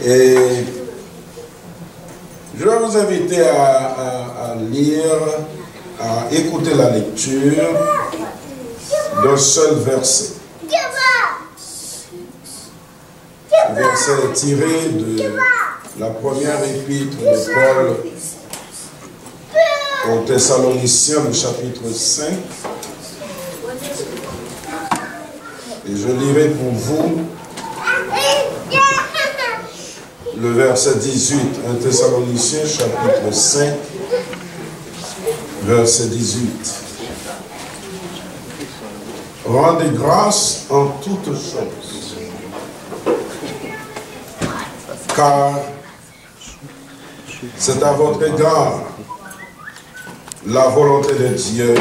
Et je vais vous inviter à lire, à écouter la lecture d'un seul verset. Ce verset est tiré de la première épître de Paul aux Thessaloniciens, le chapitre 5. Et je lirai pour vous le verset 18, 1 Thessaloniciens, chapitre 5, verset 18. Rendez grâce en toutes choses, car c'est à votre égard la volonté de Dieu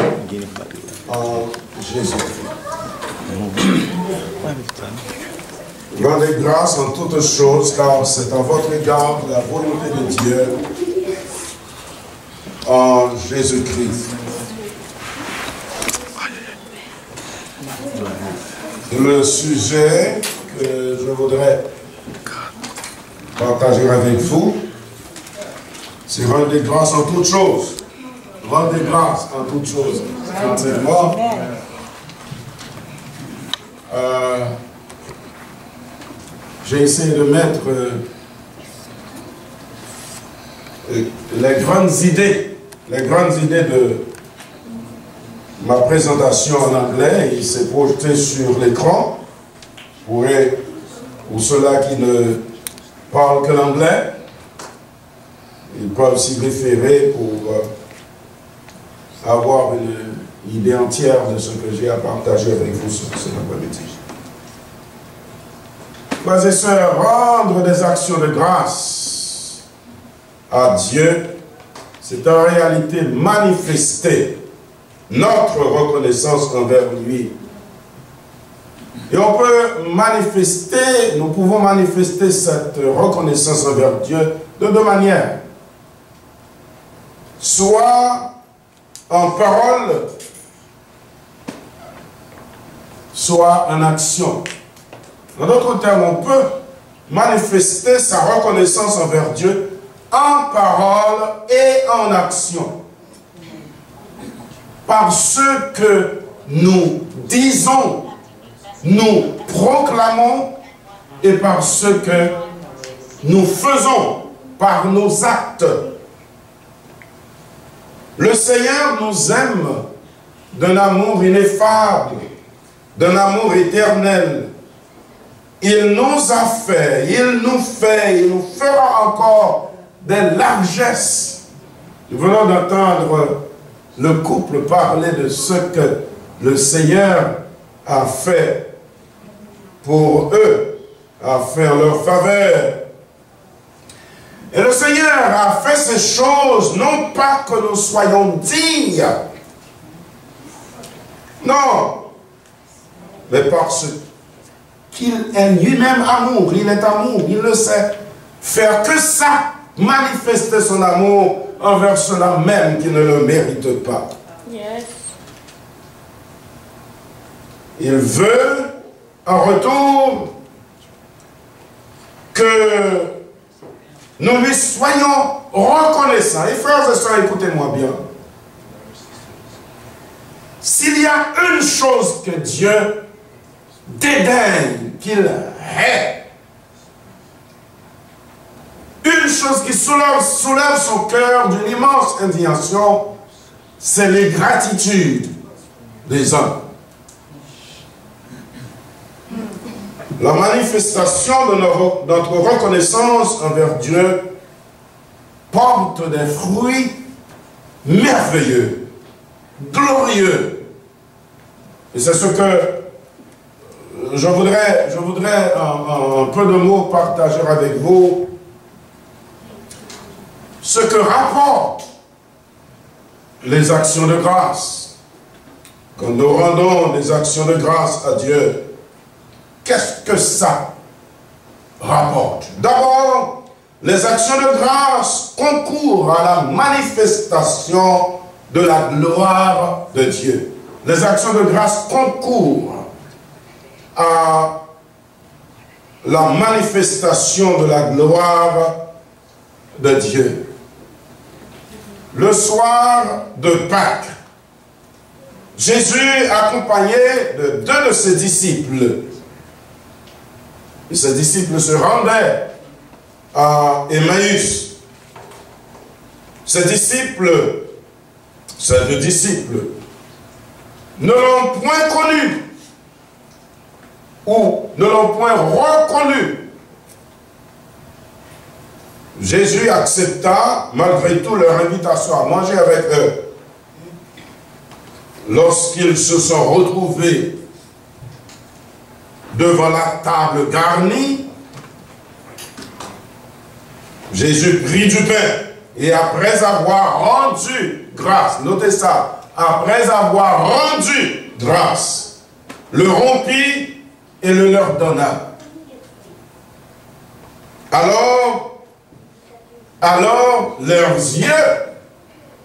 en Jésus-Christ. Rendez grâce en toutes choses, car c'est à votre égard la volonté de Dieu en Jésus-Christ. Le sujet que je voudrais partager avec vous, c'est rendez grâce en toutes choses. Rendez grâce en toutes choses. Effectivement, j'ai essayé de mettre les grandes idées de ma présentation en anglais. Il s'est projeté sur l'écran pour ceux-là qui ne parlent que l'anglais. Ils peuvent s'y référer pour avoir une idée entière de ce que j'ai à partager avec vous cet après-midi. Frères et sœurs, rendre des actions de grâce à Dieu, c'est en réalité manifester notre reconnaissance envers lui. Et on peut manifester, nous pouvons manifester cette reconnaissance envers Dieu de deux manières. Soit en parole, soit en action. En d'autres termes, on peut manifester sa reconnaissance envers Dieu en parole et en action. Par ce que nous disons, nous proclamons, et par ce que nous faisons, par nos actes. Le Seigneur nous aime d'un amour ineffable, d'un amour éternel. Il nous a fait, il nous fait, il nous fera encore des largesses. Nous venons d'entendre le couple parler de ce que le Seigneur a fait pour eux, a fait en leur faveur. Et le Seigneur a fait ces choses, non pas que nous soyons dignes, non, mais parce qu'il est lui-même amour, il est amour, il ne sait faire que ça, manifester son amour envers ceux-là même qui ne le méritent pas. Yes. Il veut en retour que nous lui soyons reconnaissants. Et frères et sœurs, écoutez-moi bien. S'il y a une chose que Dieu dédaigne, qu'il hait, une chose qui soulève son cœur d'une immense indignation, c'est l'ingratitude des hommes. La manifestation de notre reconnaissance envers Dieu porte des fruits merveilleux, glorieux. Et c'est ce que je voudrais en peu de mots partager avec vous. Ce que rapportent les actions de grâce. Quand nous rendons des actions de grâce à Dieu, qu'est-ce que ça rapporte? D'abord, les actions de grâce concourent à la manifestation de la gloire de Dieu. Les actions de grâce concourent à la manifestation de la gloire de Dieu. Le soir de Pâques, Jésus, accompagné de deux de ses disciples, et ses disciples se rendaient à Emmaüs. Ces deux disciples, ne l'ont point connu, ou ne l'ont point reconnu. Jésus accepta malgré tout leur invitation à manger avec eux. Lorsqu'ils se sont retrouvés devant la table garnie, Jésus prit du pain et après avoir rendu grâce, notez ça, après avoir rendu grâce, le rompit et le leur donna. Alors leurs yeux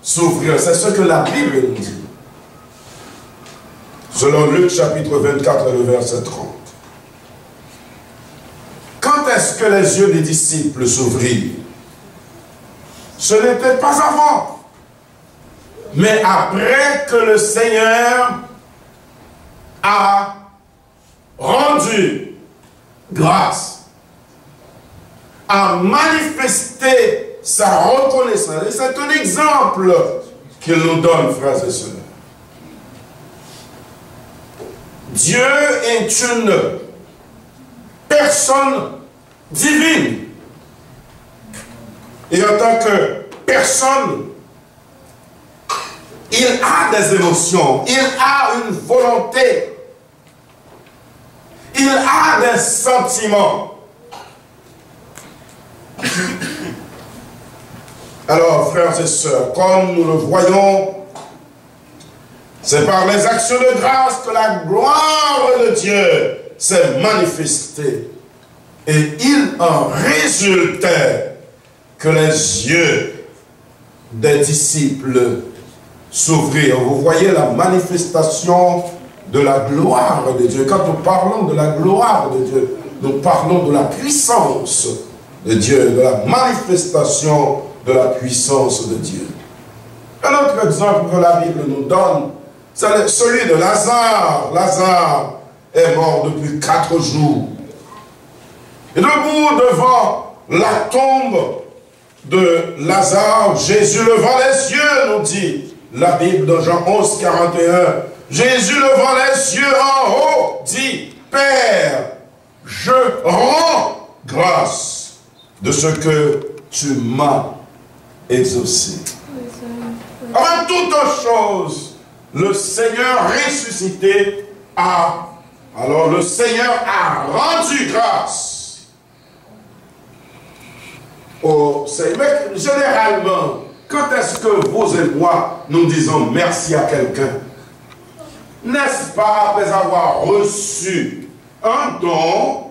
s'ouvrirent. C'est ce que la Bible nous dit. Selon Luc chapitre 24 et le verset 30. Quand est-ce que les yeux des disciples s'ouvrirent? Ce n'était pas avant, mais après que le Seigneur a rendu grâce, a manifesté sa reconnaissance. Et c'est un exemple qu'il nous donne, frères et sœurs. Dieu est une personne divine. Et en tant que personne, il a des émotions, il a une volonté, il a des sentiments. Alors, frères et sœurs, comme nous le voyons, c'est par les actions de grâce que la gloire de Dieu s'est manifestée. Et il en résultait que les yeux des disciples s'ouvrirent. Vous voyez la manifestation de la gloire de Dieu. Quand nous parlons de la gloire de Dieu, nous parlons de la puissance de Dieu, de la manifestation de la puissance de Dieu. Un autre exemple que la Bible nous donne, c'est celui de Lazare. Lazare est mort depuis 4 jours. Et debout devant la tombe de Lazare, Jésus levant les yeux, nous dit la Bible dans Jean 11, 41. Jésus levant les yeux en haut, dit, Père, je rends grâce de ce que tu m'as exaucé. Avant toute chose, le Seigneur ressuscité a, alors le Seigneur a rendu grâce au Seigneur. Mais généralement, quand est-ce que vous et moi, nous disons merci à quelqu'un? N'est-ce pas après avoir reçu un don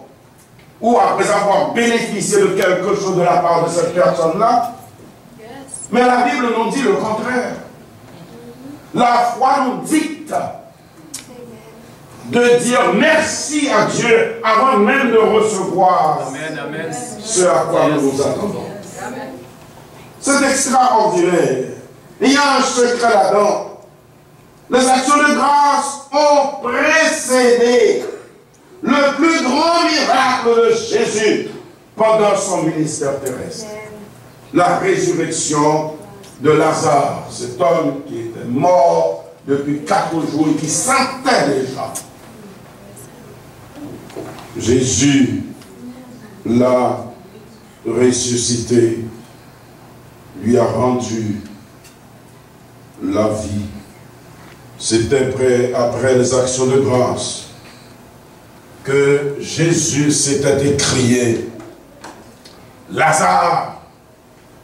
ou après avoir bénéficié de quelque chose de la part de cette personne-là? Mais la Bible nous dit le contraire. La foi nous dicte de dire merci à Dieu avant même de recevoir ce à quoi nous nous attendons. C'est extraordinaire. Il y a un secret là-dedans. Les actions de grâce ont précédé le plus grand miracle de Jésus pendant son ministère terrestre. La résurrection de Lazare, cet homme qui était mort depuis 4 jours et qui sentait déjà. Jésus l'a ressuscité, lui a rendu la vie. C'était après les actions de grâce que Jésus s'était écrié, Lazare,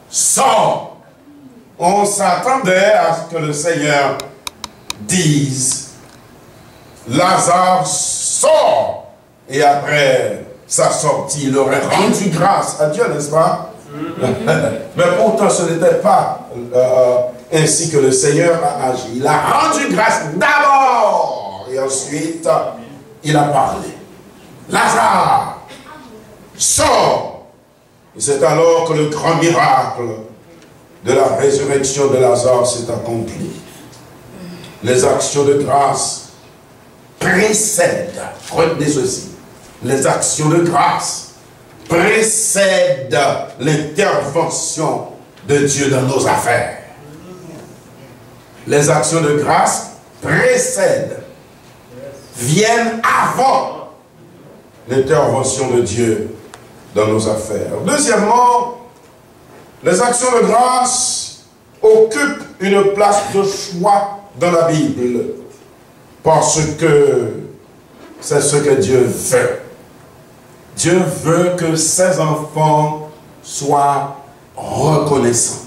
sors. On s'attendait à ce que le Seigneur dise, Lazare, sors. Et après sa sortie, il aurait rendu grâce à Dieu, n'est-ce pas? Mais pourtant, ce n'était pas ainsi que le Seigneur a agi. Il a rendu grâce d'abord. Et ensuite, il a parlé. Lazare, sort. Et c'est alors que le grand miracle de la résurrection de Lazare s'est accompli. Les actions de grâce précèdent, retenez ceci, les actions de grâce précèdent l'intervention de Dieu dans nos affaires. Les actions de grâce précèdent, viennent avant l'intervention de Dieu dans nos affaires. Deuxièmement, les actions de grâce occupent une place de choix dans la Bible parce que c'est ce que Dieu veut. Dieu veut que ses enfants soient reconnaissants.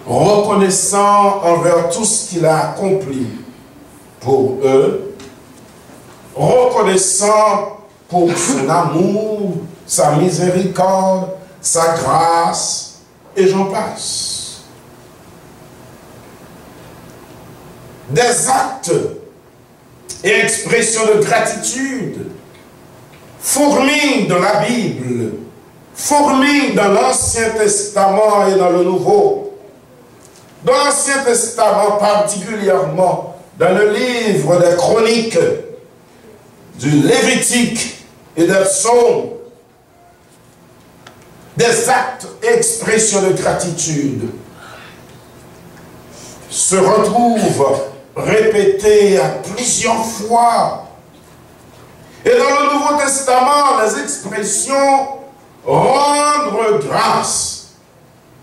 Reconnaissants envers tout ce qu'il a accompli pour eux. Reconnaissants pour son amour, sa miséricorde, sa grâce, et j'en passe. Des actes et expressions de gratitude fourmillent dans la Bible, fourmillent dans l'Ancien Testament et dans le Nouveau. Dans l'Ancien Testament particulièrement, dans le livre des Chroniques, du Lévitique et des Psaumes, des actes et expressions de gratitude se retrouvent répétés à plusieurs fois. Et dans le Nouveau Testament, les expressions rendre grâce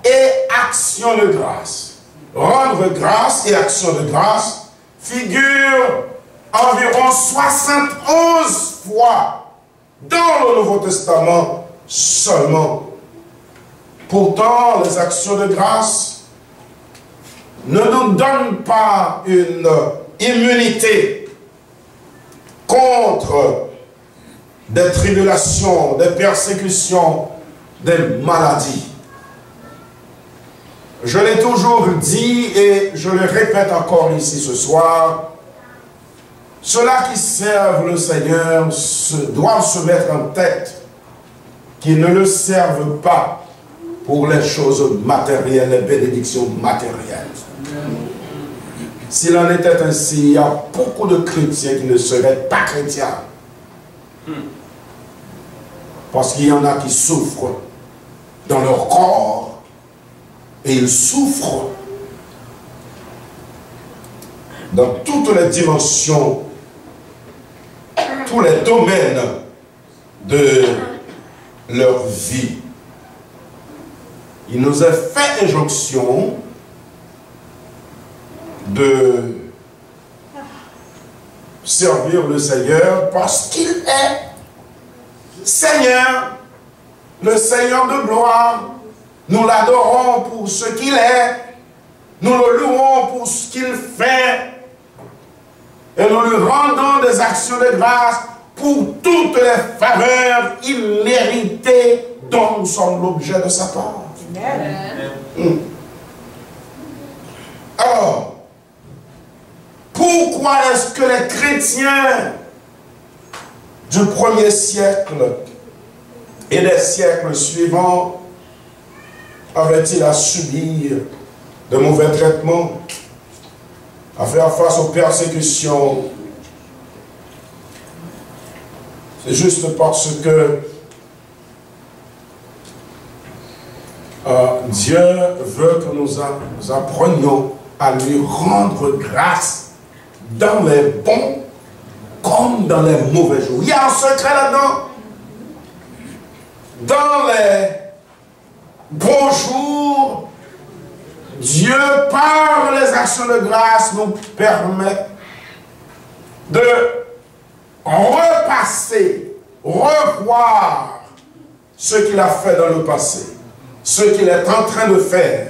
et action de grâce. Rendre grâce et action de grâce figurent environ 71 fois dans le Nouveau Testament seulement. Pourtant, les actions de grâce ne nous donnent pas une immunité contre des tribulations, des persécutions, des maladies. Je l'ai toujours dit et je le répète encore ici ce soir, ceux-là qui servent le Seigneur doivent se mettre en tête qu'ils ne le servent pas pour les choses matérielles, les bénédictions matérielles. S'il en était ainsi, il y a beaucoup de chrétiens qui ne seraient pas chrétiens. Parce qu'il y en a qui souffrent dans leur corps et ils souffrent dans toutes les dimensions, tous les domaines de leur vie. Il nous est fait injonction de servir le Seigneur parce qu'il est Seigneur, le Seigneur de gloire. Nous l'adorons pour ce qu'il est, nous le louons pour ce qu'il fait et nous lui rendons des actions de grâce pour toutes les faveurs imméritées dont nous sommes l'objet de sa part. Amen. Alors, pourquoi est-ce que les chrétiens du 1er siècle et des siècles suivants avaient-ils à subir de mauvais traitements, à faire face aux persécutions? C'est juste parce que Dieu veut que nous apprenions à lui rendre grâce dans les bons comme dans les mauvais jours. Il y a un secret là-dedans. Dans les bons jours, Dieu, par les actions de grâce, nous permet de repasser, revoir ce qu'il a fait dans le passé, ce qu'il est en train de faire,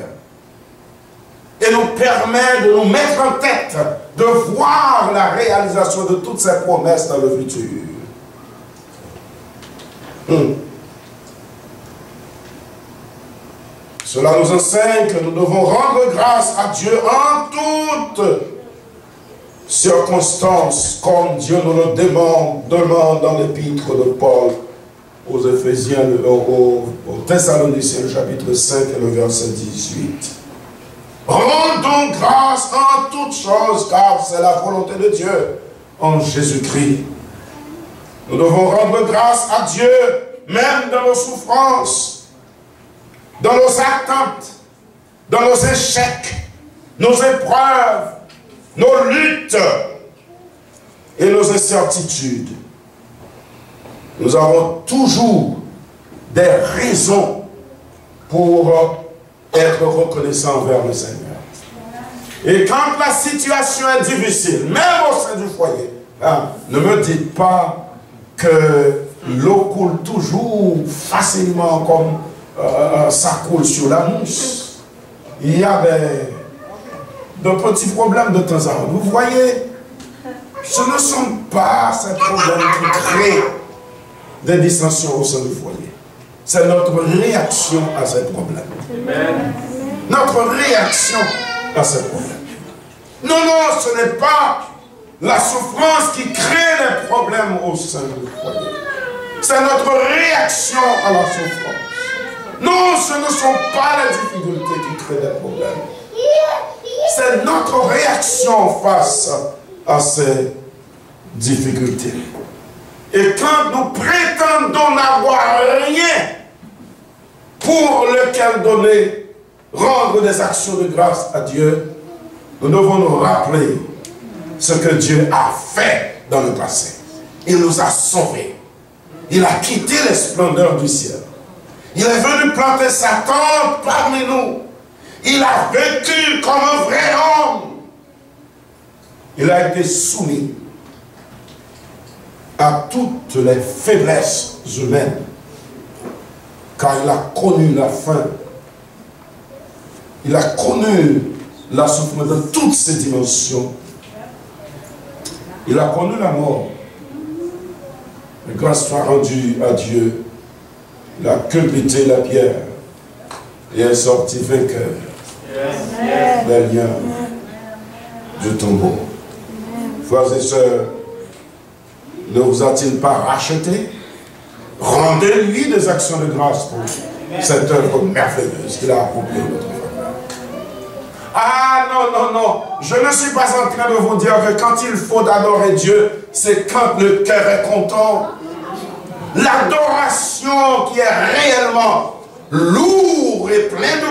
et nous permet de nous mettre en tête, de voir la réalisation de toutes ces promesses dans le futur. Cela nous enseigne que nous devons rendre grâce à Dieu en toutes circonstances, comme Dieu nous le demande dans l'épître de Paul aux Éphésiens, aux Thessaloniciens, le chapitre 5 et le verset 18. Rendons grâce en toutes choses, car c'est la volonté de Dieu en Jésus-Christ. Nous devons rendre grâce à Dieu, même dans nos souffrances, dans nos attentes, dans nos échecs, nos épreuves, nos luttes et nos incertitudes. Nous avons toujours des raisons pour être reconnaissants envers le Seigneur. Et quand la situation est difficile, même au sein du foyer, ne me dites pas que l'eau coule toujours facilement comme ça coule sur la mousse. Il y a de petits problèmes de temps en temps. Vous voyez, ce ne sont pas ces problèmes qui créent des dissensions au sein du foyer. C'est notre réaction à ces problèmes. Amen. Notre réaction à ces problèmes. Non, non, ce n'est pas la souffrance qui crée les problèmes au sein du foyer. C'est notre réaction à la souffrance. Non, ce ne sont pas les difficultés qui créent des problèmes. C'est notre réaction face à ces difficultés. Et quand nous prétendons n'avoir rien pour lequel donner, rendre des actions de grâce à Dieu, nous devons nous rappeler ce que Dieu a fait dans le passé. Il nous a sauvés. Il a quitté les splendeurs du ciel. Il est venu planter sa tente parmi nous. Il a vécu comme un vrai homme. Il a été soumis à toutes les faiblesses humaines, car il a connu la faim. Il a connu la souffrance de toutes ses dimensions. Il a connu la mort. Mais grâce soit rendue à Dieu. Il a culbuté la pierre et est sorti vainqueur des liens du tombeau. Frères et sœurs, ne vous a-t-il pas racheté? Rendez-lui des actions de grâce pour cette œuvre merveilleuse qu'il a accomplie dans votre faveur. Ah non, non, non, je ne suis pas en train de vous dire que quand il faut adorer Dieu, c'est quand le cœur est content. L'adoration qui est réellement lourde et pleine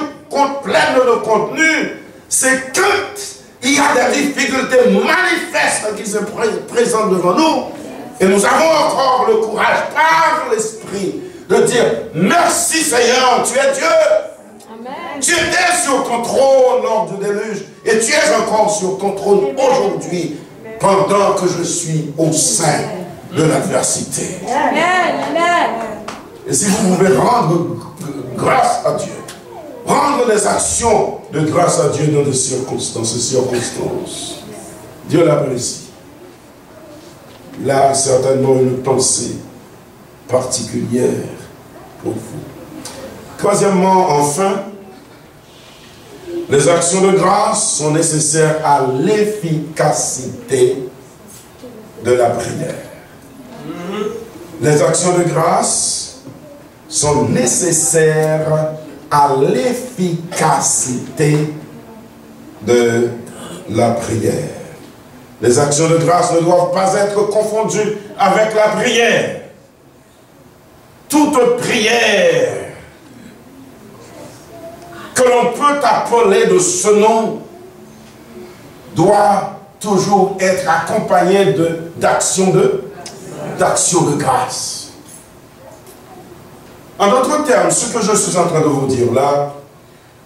de contenu, c'est quand il y a des difficultés manifestes qui se présentent devant nous. Et nous avons encore le courage par l'Esprit de dire merci Seigneur, tu es Dieu. Amen. Tu étais sur ton trône lors du déluge et tu es encore sur ton trône aujourd'hui pendant que je suis au sein de l'adversité. Et si vous pouvez rendre grâce à Dieu, rendre des actions de grâce à Dieu dans ces circonstances, Dieu l'apprécie. Il a certainement une pensée particulière pour vous. Troisièmement, enfin, les actions de grâce sont nécessaires à l'efficacité de la prière. Les actions de grâce sont nécessaires à l'efficacité de la prière. Les actions de grâce ne doivent pas être confondues avec la prière. Toute prière que l'on peut appeler de ce nom doit toujours être accompagnée d'actions de grâce. En d'autres termes, ce que je suis en train de vous dire là,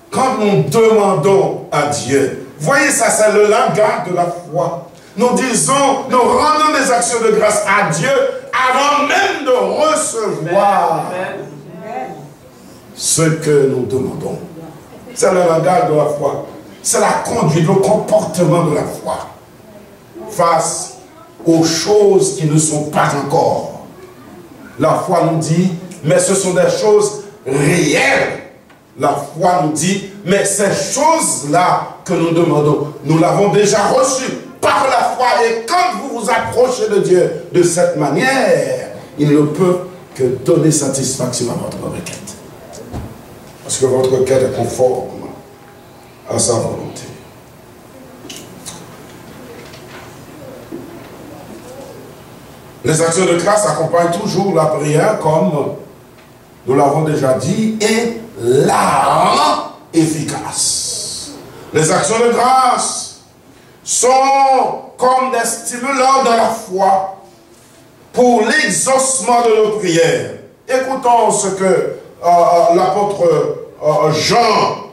quand nous demandons à Dieu, voyez ça, c'est le langage de la foi. Nous disons, nous rendons des actions de grâce à Dieu avant même de recevoir ce que nous demandons. C'est le langage de la foi. C'est la conduite, le comportement de la foi face aux choses qui ne sont pas encore. La foi nous dit, mais ce sont des choses réelles. La foi nous dit, mais ces choses-là que nous demandons, nous l'avons déjà reçues par la foi. Et quand vous vous approchez de Dieu de cette manière, il ne peut que donner satisfaction à votre requête. Parce que votre requête est conforme à sa volonté. Les actions de grâce accompagnent toujours la prière, comme nous l'avons déjà dit, et la rend efficace. Les actions de grâce sont comme des stimulants de la foi pour l'exaucement de nos prières. Écoutons ce que l'apôtre Jean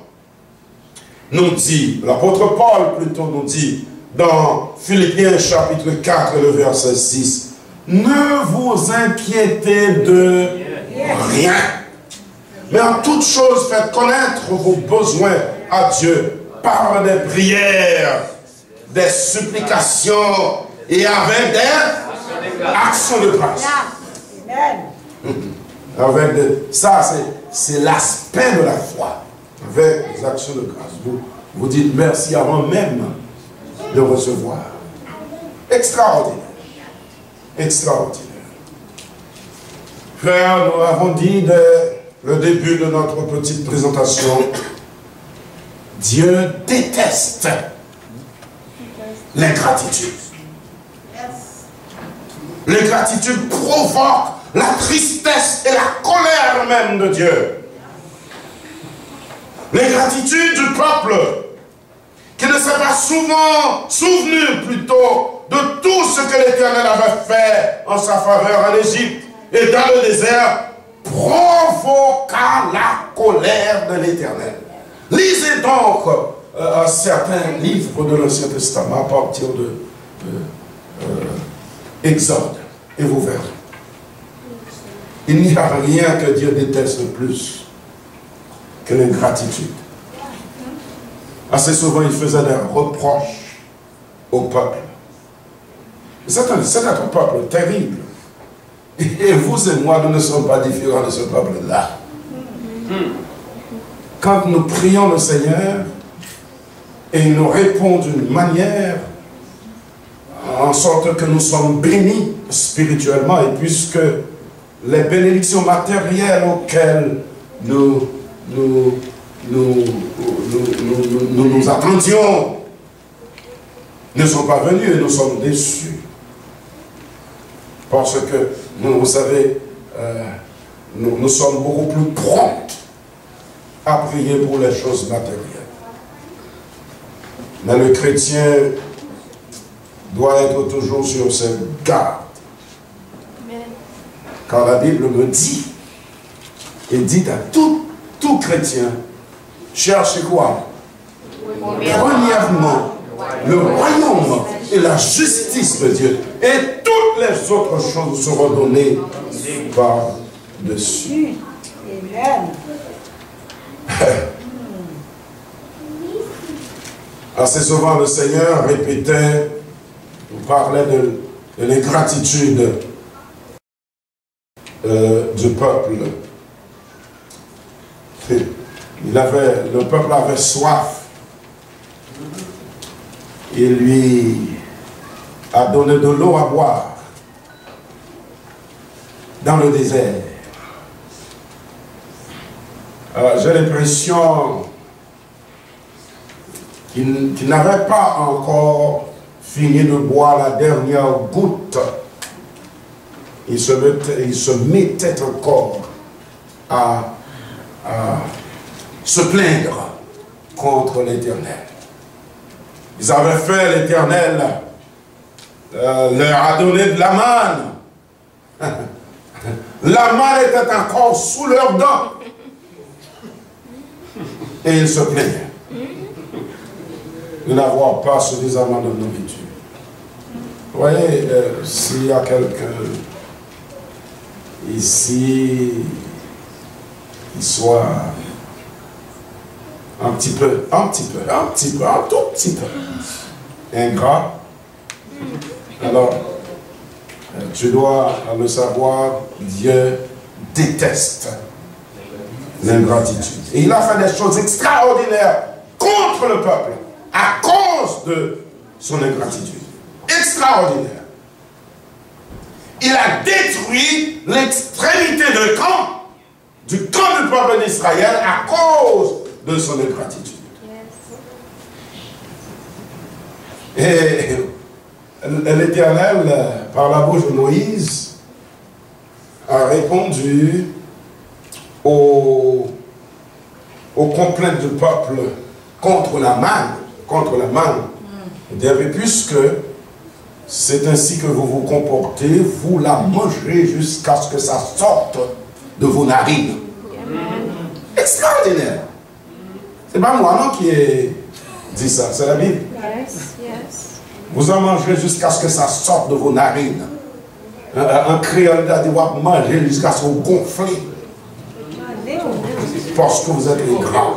nous dit, l'apôtre Paul plutôt nous dit, dans Philippiens chapitre 4, le verset 6. Ne vous inquiétez de rien, mais en toute chose faites connaître vos besoins à Dieu par des prières, des supplications et avec des actions de grâce. Ça, c'est l'aspect de la foi, avec des actions de grâce. Vous dites merci avant même de recevoir. Extraordinaire. Extraordinaire. Frère, nous avons dit dès le début de notre petite présentation, Dieu déteste l'ingratitude. L'ingratitude provoque la tristesse et la colère même de Dieu. L'ingratitude du peuple qui ne s'est pas souvenu plutôt de tout ce que l'Éternel avait fait en sa faveur en Égypte et dans le désert, provoqua la colère de l'Éternel. Lisez donc certains livres de l'Ancien Testament à partir de Exode et vous verrez. Il n'y a rien que Dieu déteste plus que l'ingratitude. Assez souvent, il faisait des reproches au peuple. C'est un peuple terrible. Et vous et moi, nous ne sommes pas différents de ce peuple-là. Quand nous prions le Seigneur, et il nous répond d'une manière, en sorte que nous sommes bénis spirituellement, et puisque les bénédictions matérielles auxquelles nous attendions ne sont pas venues et nous sommes déçus. Parce que, vous savez, nous sommes beaucoup plus prompts à prier pour les choses matérielles. Mais le chrétien doit être toujours sur ses gardes. Car la Bible me dit, et dit à tout chrétien, cherchez quoi? Premièrement, le royaume et la justice de Dieu. Et toutes les autres choses seront données par-dessus. Assez souvent, le Seigneur répétait, nous parlait de l'ingratitude du peuple. Le peuple avait soif. Il lui a donné de l'eau à boire dans le désert. J'ai l'impression qu'il n'avait pas encore fini de boire la dernière goutte. Il se mettait encore à se plaindre contre l'Éternel. Ils avaient fait, l'Éternel leur a donné de la manne. La manne était encore sous leurs dents. Et ils se plaignaient de n'avoir pas suffisamment de nourriture. Vous voyez, s'il y a quelqu'un ici qui soit un tout petit peu ingrat, alors tu dois le savoir, Dieu déteste l'ingratitude. Et il a fait des choses extraordinaires contre le peuple à cause de son ingratitude. Extraordinaire. il a détruit l'extrémité du camp du peuple d'Israël à cause de son ingratitude. Et l'Éternel, par la bouche de Moïse, a répondu aux complaintes du peuple contre la manne. Il dit, puisque c'est ainsi que vous vous comportez, vous la mangerez jusqu'à ce que ça sorte de vos narines. Extraordinaire. C'est pas moi non qui ai dit ça, c'est la Bible. Vous en mangerez jusqu'à ce que ça sorte de vos narines. Un créole a dit, vous manger jusqu'à ce que vous gonflez. Parce que vous êtes ingrat.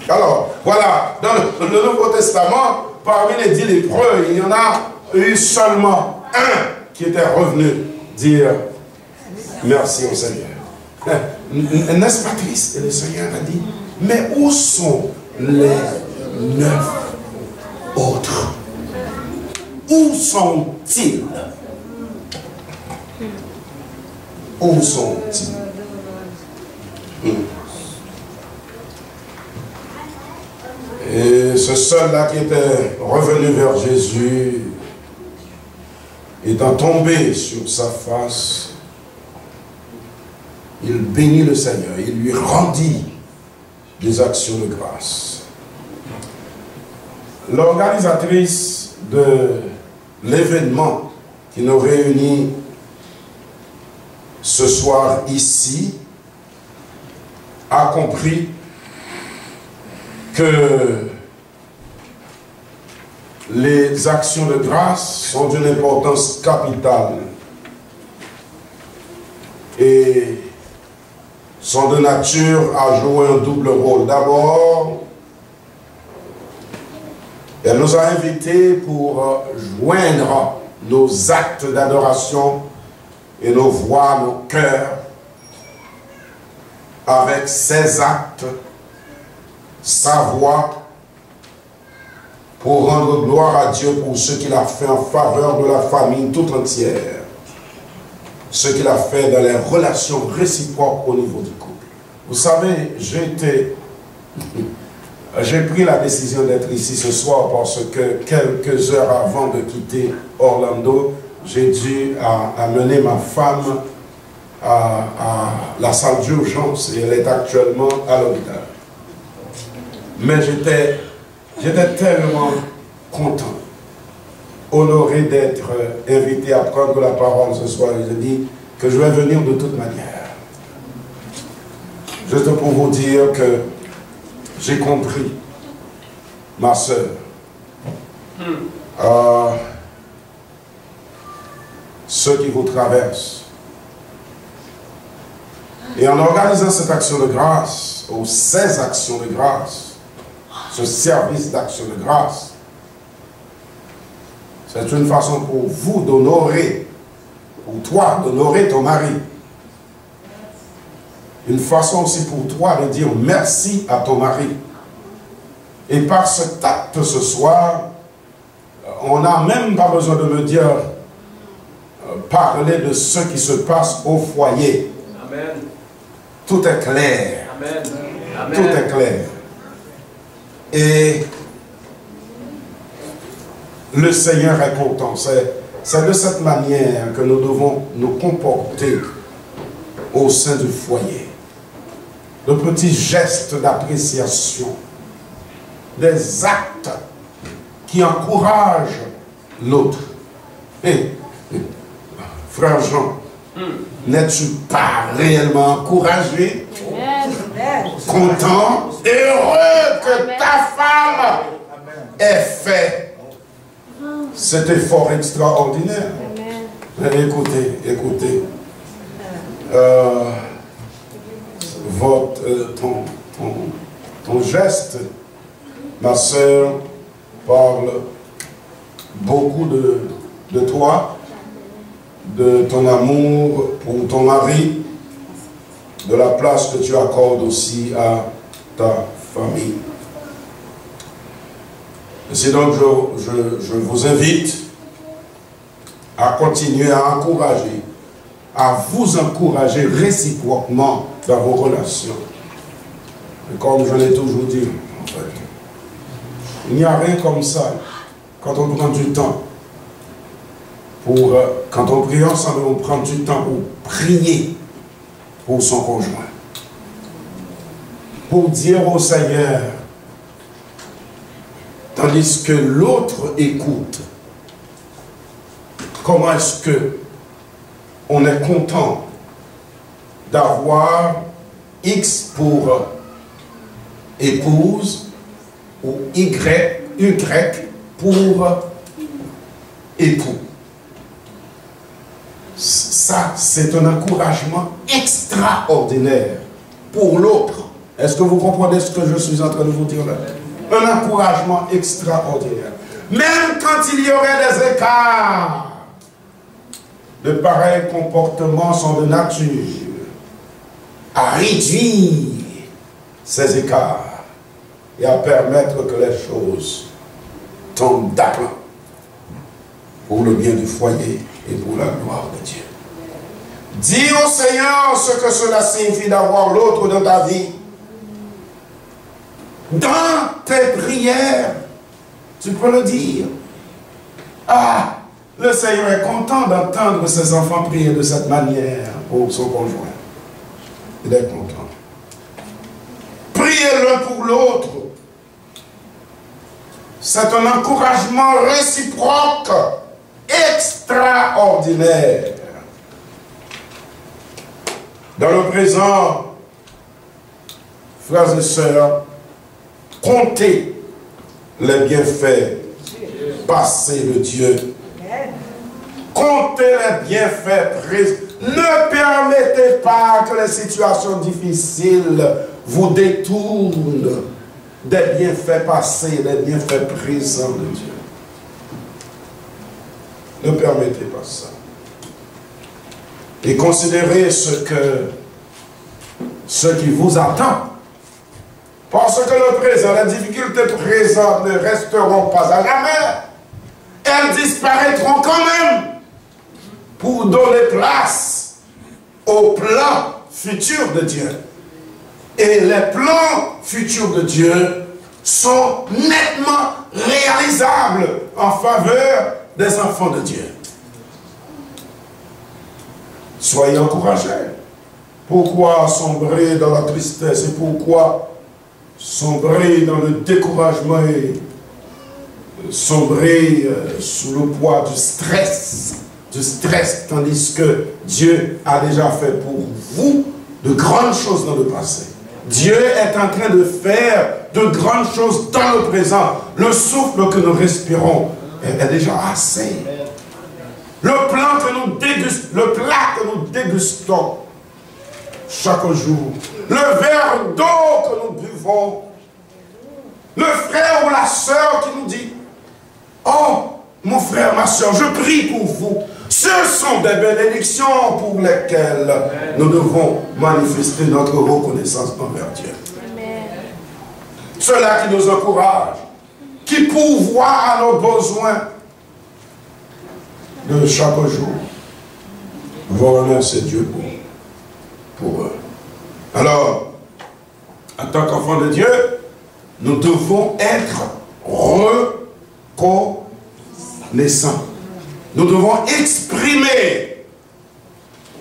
Alors, voilà, dans le Nouveau Testament, parmi les 10 lépreux, il y en a eu seulement un qui était revenu dire merci au Seigneur. N'est-ce pas triste? Et le Seigneur a dit, mais où sont les 9 autres? Où sont-ils? Où sont-ils? Et ce seul-là qui était revenu vers Jésus, étant tombé sur sa face, il bénit le Seigneur, il lui rendit des actions de grâce. L'organisatrice de l'événement qui nous réunit ce soir ici a compris que les actions de grâce sont d'une importance capitale et sont de nature à jouer un double rôle. D'abord, elle nous a invités pour joindre nos actes d'adoration et nos voix, nos cœurs avec ses actes, sa voix, pour rendre gloire à Dieu pour ce qu'il a fait en faveur de la famille toute entière, ce qu'il a fait dans les relations réciproques au niveau du couple. Vous savez, j'ai pris la décision d'être ici ce soir parce que quelques heures avant de quitter Orlando, j'ai dû amener ma femme à la salle d'urgence et elle est actuellement à l'hôpital. Mais j'étais tellement content, honoré d'être invité à prendre la parole ce soir. Et je dis que je vais venir de toute manière. Juste pour vous dire que j'ai compris, ma soeur, ce qui vous traverse. Et en organisant cette action de grâce, ou ces actions de grâce, ce service d'action de grâce, c'est une façon pour vous d'honorer, pour toi d'honorer ton mari. Une façon aussi pour toi de dire merci à ton mari. Et par cet acte ce soir, on n'a même pas besoin de me dire parler de ce qui se passe au foyer. Amen. Tout est clair. Amen. Amen. Tout est clair. Et le Seigneur est content. C'est de cette manière que nous devons nous comporter au sein du foyer. De petits gestes d'appréciation, des actes qui encouragent l'autre. Et, frère Jean, n'es-tu pas réellement encouragé, content, heureux que ta femme ait fait cet effort extraordinaire? Écoutez. Ton geste, ma soeur, parle beaucoup de toi, de ton amour pour ton mari, de la place que tu accordes aussi à ta famille. C'est donc je vous invite à continuer à encourager, à vous encourager réciproquement dans vos relations. Et comme je l'ai toujours dit, en fait, il n'y a rien comme ça quand on prend du temps pour, quand on prie ensemble, on prend du temps pour prier pour son conjoint. Pour dire au Seigneur, tandis que l'autre écoute, comment est-ce que on est content d'avoir X pour épouse ou Y pour époux. Ça, c'est un encouragement extraordinaire pour l'autre. Est-ce que vous comprenez ce que je suis en train de vous dire là? Un encouragement extraordinaire. Même quand il y aurait des écarts, de pareils comportements sont de nature à réduire ces écarts et à permettre que les choses tombent d'aplomb pour le bien du foyer et pour la gloire de Dieu. Dis au Seigneur ce que cela signifie d'avoir l'autre dans ta vie. Dans tes prières, tu peux le dire. Ah, le Seigneur est content d'entendre ses enfants prier de cette manière pour son conjoint. Il est content. Priez l'un pour l'autre. C'est un encouragement réciproque extraordinaire. Dans le présent, frères et sœurs, comptez les bienfaits passés de Dieu. Comptez les bienfaits présents. Ne permettez pas que les situations difficiles vous détournent des bienfaits passés, des bienfaits présents de Dieu. Ne permettez pas ça. Et considérez ce qui vous attend. Parce que le présent, les difficultés présentes ne resteront pas à jamais. Elles disparaîtront quand même pour donner place au plan futur de Dieu. Et les plans futurs de Dieu sont nettement réalisables en faveur des enfants de Dieu. Soyez encouragés. Pourquoi sombrer dans la tristesse et pourquoi sombrer dans le découragement et sombrer sous le poids du stress, tandis que Dieu a déjà fait pour vous de grandes choses dans le passé. Dieu est en train de faire de grandes choses dans le présent. Le souffle que nous respirons est déjà assez. Le plat que nous dégustons chaque jour, le verre d'eau que nous buvons, le frère ou la sœur qui nous dit « Oh, mon frère, ma sœur, je prie pour vous ». Ce sont des bénédictions pour lesquelles nous devons manifester notre reconnaissance envers Dieu. Cela qui nous encourage, qui pourvoit à nos besoins de chaque jour. Nous devons remercier Dieu pour eux. Alors, en tant qu'enfants de Dieu, nous devons être reconnaissants. Nous devons exprimer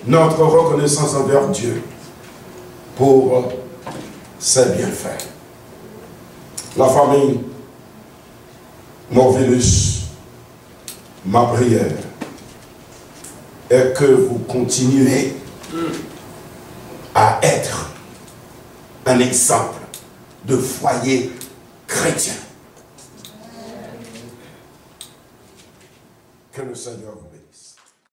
notre reconnaissance envers Dieu pour ses bienfaits. La famille Morvilus, ma prière est que vous continuez à être un exemple de foyer chrétien. Que le Seigneur vous bénisse.